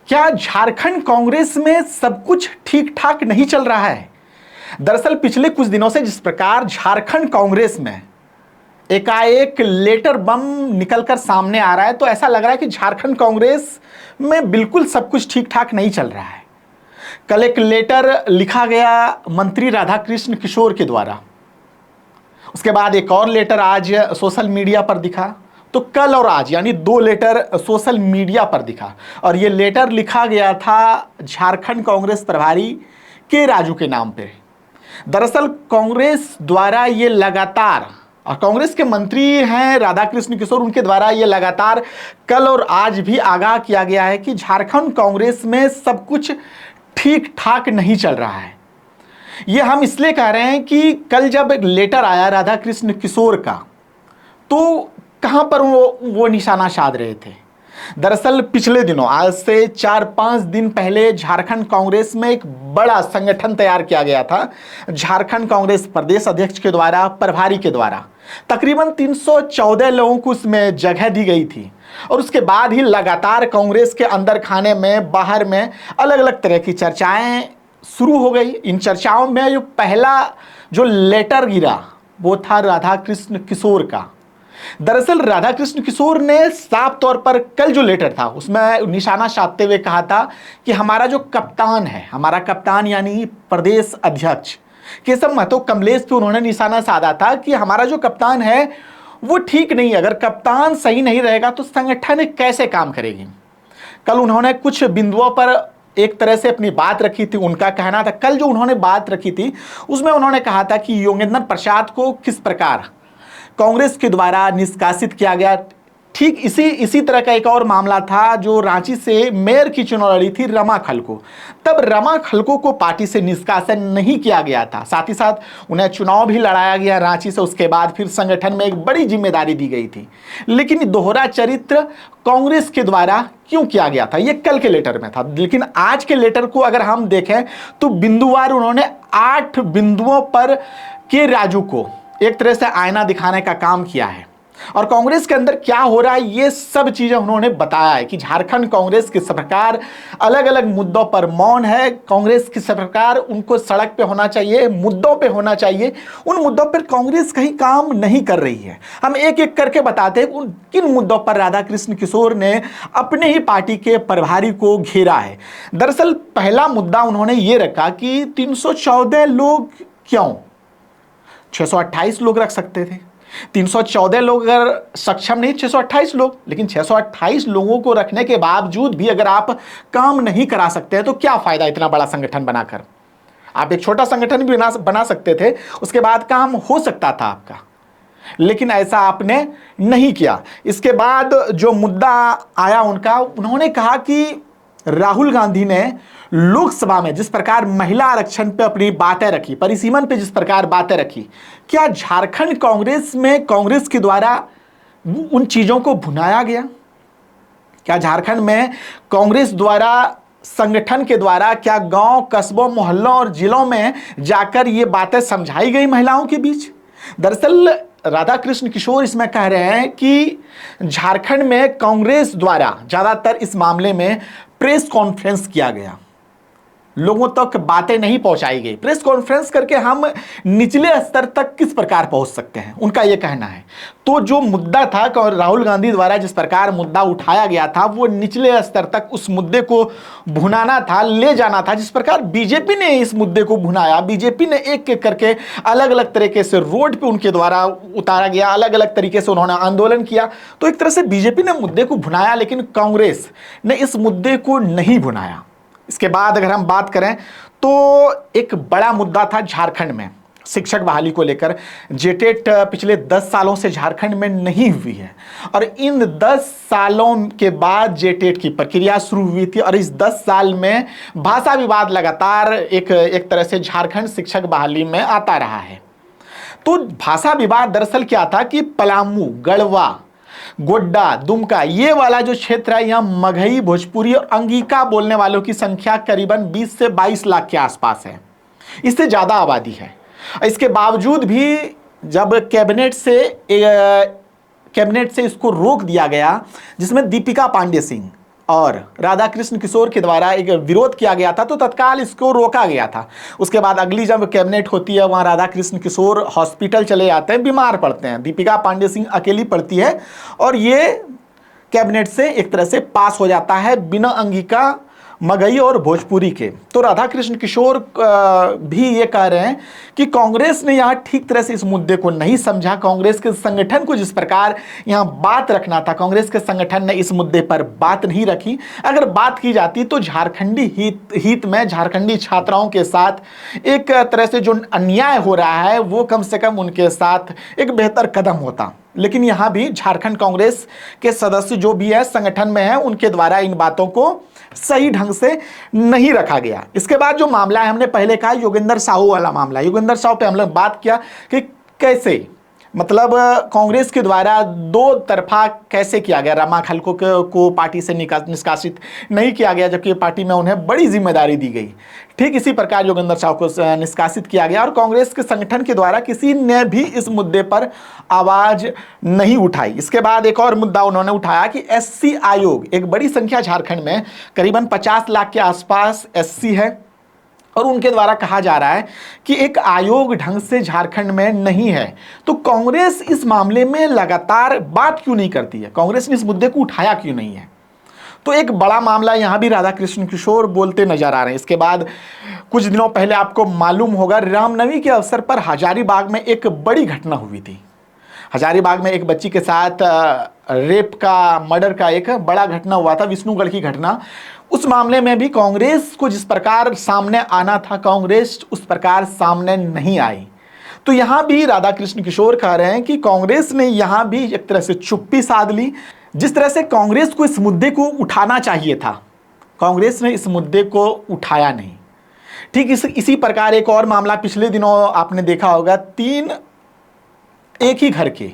क्या झारखंड कांग्रेस में सब कुछ ठीक ठाक नहीं चल रहा है? दरअसल पिछले कुछ दिनों से जिस प्रकार झारखंड कांग्रेस में एकाएक लेटर बम निकलकर सामने आ रहा है, तो ऐसा लग रहा है कि झारखंड कांग्रेस में बिल्कुल सब कुछ ठीक ठाक नहीं चल रहा है। कल एक लेटर लिखा गया मंत्री राधाकृष्ण किशोर के द्वारा, उसके बाद एक और लेटर आज सोशल मीडिया पर दिखा। तो कल और आज यानी 2 लेटर सोशल मीडिया पर दिखा, और ये लेटर लिखा गया था झारखंड कांग्रेस प्रभारी के राजू के नाम पे। दरअसल कांग्रेस द्वारा ये लगातार, और कांग्रेस के मंत्री हैं राधाकृष्ण किशोर, उनके द्वारा ये लगातार कल और आज भी आगाह किया गया है कि झारखंड कांग्रेस में सब कुछ ठीक ठाक नहीं चल रहा है। ये हम इसलिए कह रहे हैं कि कल जब एक लेटर आया राधाकृष्ण किशोर का, तो कहां पर वो निशाना साध रहे थे। दरअसल पिछले दिनों, आज से 4-5 दिन पहले झारखंड कांग्रेस में एक बड़ा संगठन तैयार किया गया था। झारखंड कांग्रेस प्रदेश अध्यक्ष के द्वारा, प्रभारी के द्वारा तकरीबन 314 लोगों को उसमें जगह दी गई थी, और उसके बाद ही लगातार कांग्रेस के अंदर खाने में, बाहर में अलग अलग तरह की चर्चाएं शुरू हो गई। इन चर्चाओं में जो पहला जो लेटर गिरा वो था राधाकृष्ण किशोर का। दरअसल राधाकृष्ण किशोर ने साफ तौर पर कल जो लेटर था उसमें निशाना साधते हुए कहा था कि हमारा जो कप्तान है, हमारा कप्तान यानी प्रदेश अध्यक्ष केशव महतो कमलेश पे उन्होंने निशाना साधा था कि हमारा जो कप्तान है वो ठीक नहीं है। अगर कप्तान सही नहीं रहेगा तो संगठन कैसे काम करेगी। कल उन्होंने कुछ बिंदुओं पर एक तरह से अपनी बात रखी थी। उनका कहना था, कल जो उन्होंने बात रखी थी उसमें उन्होंने कहा था कि योगेंद्र प्रसाद को किस प्रकार कांग्रेस के द्वारा निष्कासित किया गया। ठीक इसी तरह का एक और मामला था जो रांची से मेयर की चुनाव लड़ी थी रमा खलको। तब रमा खलको को पार्टी से निष्कासन नहीं किया गया था, साथ ही साथ उन्हें चुनाव भी लड़ाया गया रांची से। उसके बाद फिर संगठन में एक बड़ी जिम्मेदारी दी गई थी। लेकिन दोहरा चरित्र कांग्रेस के द्वारा क्यों किया गया था, ये कल के लेटर में था। लेकिन आज के लेटर को अगर हम देखें तो बिंदुवार उन्होंने 8 बिंदुओं पर के राजू को एक तरह से आईना दिखाने का काम किया है, और कांग्रेस के अंदर क्या हो रहा है ये सब चीजें उन्होंने बताया है कि झारखंड कांग्रेस किस प्रकार अलग अलग मुद्दों पर मौन है। कांग्रेस किस प्रकार उनको सड़क पे होना चाहिए, मुद्दों पे होना चाहिए, उन मुद्दों पर कांग्रेस कहीं काम नहीं कर रही है। हम एक एक करके बताते हैं उन किन मुद्दों पर राधाकृष्ण किशोर ने अपने ही पार्टी के प्रभारी को घेरा है। दरअसल पहला मुद्दा उन्होंने ये रखा कि 314 लोग क्यों, 628 लोग रख सकते थे। 314 लोग अगर सक्षम नहीं, 628 लोग, लेकिन 628 लोगों को रखने के बावजूद भी अगर आप काम नहीं करा सकते हैं तो क्या फायदा इतना बड़ा संगठन बनाकर। आप एक छोटा संगठन भी बना सकते थे, उसके बाद काम हो सकता था आपका, लेकिन ऐसा आपने नहीं किया। इसके बाद जो मुद्दा आया उनका, उन्होंने कहा कि राहुल गांधी ने लोकसभा में जिस प्रकार महिला आरक्षण पे अपनी बातें रखी, परिसीमन पे जिस प्रकार बातें रखी, क्या झारखंड कांग्रेस में कांग्रेस के द्वारा उन चीजों को भुनाया गया? क्या झारखंड में कांग्रेस द्वारा, संगठन के द्वारा क्या गांव, कस्बों, मोहल्लों और जिलों में जाकर ये बातें समझाई गई महिलाओं के बीच? दरअसल राधाकृष्ण किशोर इसमें कह रहे हैं कि झारखंड में कांग्रेस द्वारा ज्यादातर इस मामले में प्रेस कॉन्फ्रेंस किया गया, लोगों तक बातें नहीं पहुंचाई गई। प्रेस कॉन्फ्रेंस करके हम निचले स्तर तक किस प्रकार पहुंच सकते हैं, उनका यह कहना है। तो जो मुद्दा था राहुल गांधी द्वारा जिस प्रकार मुद्दा उठाया गया था, वो निचले स्तर तक उस मुद्दे को भुनाना था, ले जाना था। जिस प्रकार बीजेपी ने इस मुद्दे को भुनाया, बीजेपी ने एक एक करके अलग अलग तरीके से रोड पे उनके द्वारा उतारा गया, अलग अलग तरीके से उन्होंने आंदोलन किया। तो एक तरह से बीजेपी ने मुद्दे को भुनाया, लेकिन कांग्रेस ने इस मुद्दे को नहीं भुनाया। इसके बाद अगर हम बात करें तो एक बड़ा मुद्दा था झारखंड में शिक्षक बहाली को लेकर। जेटेट पिछले 10 सालों से झारखंड में नहीं हुई है, और इन 10 सालों के बाद जेटेट की प्रक्रिया शुरू हुई थी, और इस 10 साल में भाषा विवाद लगातार एक तरह से झारखंड शिक्षक बहाली में आता रहा है। तो भाषा विवाद दरअसल क्या था कि पलामू, गढ़वा, गोड्डा, दुमका, ये वाला जो क्षेत्र है, यहाँ मगही, भोजपुरी और अंगिका बोलने वालों की संख्या करीबन 20 से 22 लाख के आसपास है। इससे ज्यादा आबादी है। इसके बावजूद भी जब कैबिनेट से इसको रोक दिया गया, जिसमें दीपिका पांडे सिंह और राधा कृष्ण किशोर के द्वारा एक विरोध किया गया था, तो तत्काल इसको रोका गया था। उसके बाद अगली जब कैबिनेट होती है, वहाँ राधा कृष्ण किशोर हॉस्पिटल चले जाते हैं, बीमार पड़ते हैं, दीपिका पांडे सिंह अकेली पड़ती है और ये कैबिनेट से एक तरह से पास हो जाता है बिना अंगिका, मगही और भोजपुरी के। तो राधा कृष्ण किशोर भी ये कह रहे हैं कि कांग्रेस ने यहाँ ठीक तरह से इस मुद्दे को नहीं समझा। कांग्रेस के संगठन को जिस प्रकार यहाँ बात रखना था, कांग्रेस के संगठन ने इस मुद्दे पर बात नहीं रखी। अगर बात की जाती तो झारखंडी हित में झारखंडी छात्राओं के साथ एक तरह से जो अन्याय हो रहा है वो कम से कम उनके साथ एक बेहतर कदम होता। लेकिन यहाँ भी झारखंड कांग्रेस के सदस्य जो भी है संगठन में है, उनके द्वारा इन बातों को सही ढंग से नहीं रखा गया। इसके बाद जो मामला है, हमने पहले कहा योगेंद्र साहू वाला मामला, योगेंद्र साहू पे हम लोग बात किया कि कैसे मतलब कांग्रेस के द्वारा दो तरफा कैसे किया गया। रमा खलको को पार्टी से निष्कासित नहीं किया गया, जबकि पार्टी में उन्हें बड़ी जिम्मेदारी दी गई। ठीक इसी प्रकार योगेंद्र साहू को निष्कासित किया गया और कांग्रेस के संगठन के द्वारा किसी ने भी इस मुद्दे पर आवाज नहीं उठाई। इसके बाद एक और मुद्दा उन्होंने उठाया कि एससी आयोग, एक बड़ी संख्या झारखंड में करीबन 50 लाख के आसपास एससी है और उनके द्वारा कहा जा रहा है कि एक आयोग ढंग से झारखंड में नहीं है। तो कांग्रेस इस मामले में लगातार बात क्यों नहीं करती है, कांग्रेस ने इस मुद्दे को उठाया क्यों नहीं है? तो एक बड़ा मामला यहां भी राधा कृष्ण किशोर बोलते नजर आ रहे हैं। इसके बाद कुछ दिनों पहले आपको मालूम होगा, रामनवमी के अवसर पर हजारीबाग में एक बड़ी घटना हुई थी। हजारीबाग में एक बच्ची के साथ रेप का, मर्डर का एक बड़ा घटना हुआ था, विष्णुगढ़ की घटना। उस मामले में भी कांग्रेस को जिस प्रकार सामने आना था, कांग्रेस उस प्रकार सामने नहीं आई। तो यहां भी राधा कृष्ण किशोर कह रहे हैं कि कांग्रेस ने यहां भी एक तरह से चुप्पी साध ली। जिस तरह से कांग्रेस को इस मुद्दे को उठाना चाहिए था, कांग्रेस ने इस मुद्दे को उठाया नहीं। ठीक इसी प्रकार एक और मामला पिछले दिनों आपने देखा होगा, 3 एक ही घर के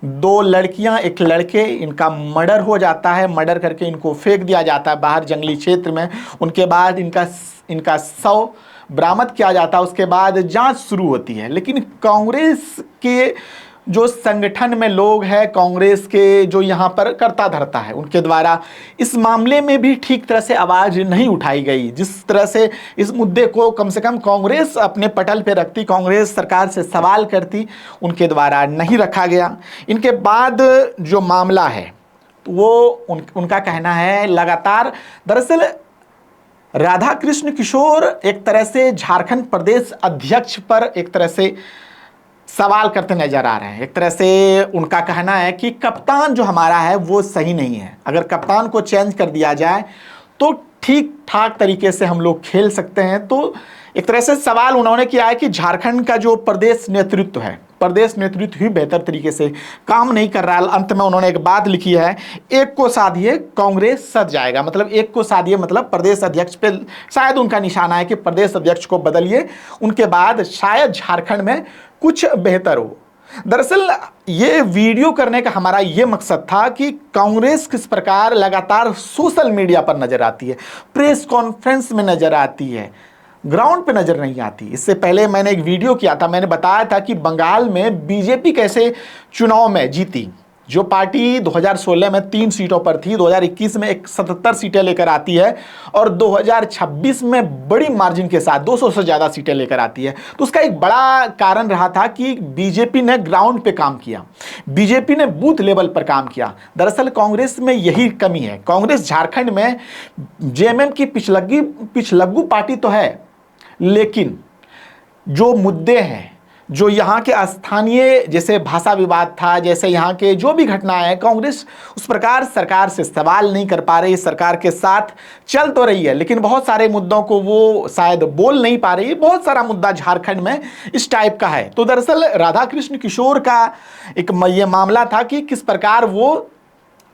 2 लड़कियां, एक लड़के, इनका मर्डर हो जाता है। मर्डर करके इनको फेंक दिया जाता है बाहर जंगली क्षेत्र में। उनके बाद इनका शव बरामद किया जाता है। उसके बाद जांच शुरू होती है। लेकिन कांग्रेस के जो संगठन में लोग हैं, कांग्रेस के जो यहाँ पर करता धरता है, उनके द्वारा इस मामले में भी ठीक तरह से आवाज़ नहीं उठाई गई। जिस तरह से इस मुद्दे को कम से कम कांग्रेस अपने पटल पे रखती, कांग्रेस सरकार से सवाल करती, उनके द्वारा नहीं रखा गया। इनके बाद जो मामला है वो उनका कहना है लगातार, दरअसल राधा कृष्ण किशोर एक तरह से झारखंड प्रदेश अध्यक्ष पर एक तरह से सवाल करते नजर आ रहे हैं। एक तरह से उनका कहना है कि कप्तान जो हमारा है वो सही नहीं है। अगर कप्तान को चेंज कर दिया जाए तो ठीक ठाक तरीके से हम लोग खेल सकते हैं। तो एक तरह से सवाल उन्होंने किया है कि झारखंड का जो प्रदेश नेतृत्व है, प्रदेश नेतृत्व ही बेहतर तरीके से काम नहीं कर रहा है। अंत में उन्होंने एक बात लिखी है, एक को साधिए कांग्रेस सज जाएगा। मतलब एक को साधिए मतलब प्रदेश अध्यक्ष पे शायद उनका निशाना है कि प्रदेश अध्यक्ष को बदलिए, उनके बाद शायद झारखंड में कुछ बेहतर हो। दरअसल ये वीडियो करने का हमारा ये मकसद था कि कांग्रेस किस प्रकार लगातार सोशल मीडिया पर नजर आती है, प्रेस कॉन्फ्रेंस में नजर आती है, ग्राउंड पे नजर नहीं आती। इससे पहले मैंने एक वीडियो किया था, मैंने बताया था कि बंगाल में बीजेपी कैसे चुनाव में जीती। जो पार्टी 2016 में 3 सीटों पर थी, 2021 में 77 सीटें लेकर आती है और 2026 में बड़ी मार्जिन के साथ 200 से ज़्यादा सीटें लेकर आती है। तो उसका एक बड़ा कारण रहा था कि बीजेपी ने ग्राउंड पे काम किया, बीजेपी ने बूथ लेवल पर काम किया। दरअसल कांग्रेस में यही कमी है। कांग्रेस झारखंड में जेएमएम की पिछलग्गू पार्टी तो है, लेकिन जो मुद्दे हैं, जो यहाँ के स्थानीय जैसे भाषा विवाद था, जैसे यहाँ के जो भी घटनाएं हैं, कांग्रेस उस प्रकार सरकार से सवाल नहीं कर पा रही। सरकार के साथ चल तो रही है लेकिन बहुत सारे मुद्दों को वो शायद बोल नहीं पा रही। बहुत सारा मुद्दा झारखंड में इस टाइप का है। तो दरअसल राधा कृष्ण किशोर का एक ये मामला था कि किस प्रकार वो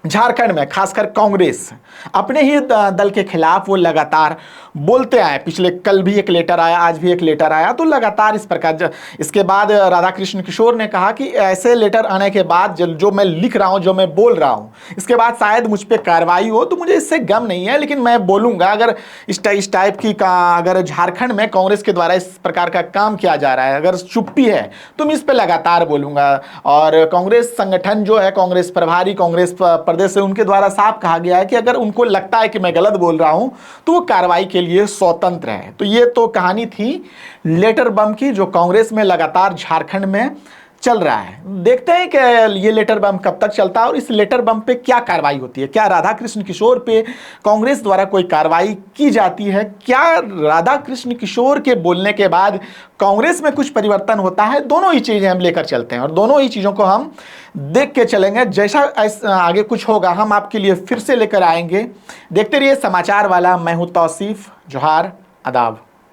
झारखंड में खासकर कांग्रेस अपने ही दल के खिलाफ वो लगातार बोलते आए। पिछले कल भी एक लेटर आया, आज भी एक लेटर आया, तो लगातार इस प्रकार। इसके बाद राधा कृष्ण किशोर ने कहा कि ऐसे लेटर आने के बाद जो मैं लिख रहा हूं, जो मैं बोल रहा हूं, इसके बाद शायद मुझ पर कार्रवाई हो, तो मुझे इससे गम नहीं है, लेकिन मैं बोलूंगा। अगर इस टाइप की अगर झारखंड में कांग्रेस के द्वारा इस प्रकार का काम किया जा रहा है, अगर चुप्पी है, तो मैं इस पर लगातार बोलूंगा। और कांग्रेस संगठन जो है, कांग्रेस प्रभारी, कांग्रेस प्रदेश से, उनके द्वारा साफ कहा गया है कि अगर उनको लगता है कि मैं गलत बोल रहा हूं तो वो कार्रवाई के लिए स्वतंत्र है। तो ये तो कहानी थी लेटर बम की, जो कांग्रेस में लगातार झारखंड में चल रहा है। देखते हैं कि ये लेटर बम कब तक चलता है और इस लेटर बम पे क्या कार्रवाई होती है। क्या राधा कृष्ण किशोर पे कांग्रेस द्वारा कोई कार्रवाई की जाती है? क्या राधा कृष्ण किशोर के बोलने के बाद कांग्रेस में कुछ परिवर्तन होता है? दोनों ही चीजें हम लेकर चलते हैं और दोनों ही चीजों को हम देख के चलेंगे। जैसा आगे कुछ होगा हम आपके लिए फिर से लेकर आएंगे। देखते रहिए समाचार वाला। मैं हूं तौसीफ। जोहार, आदाब।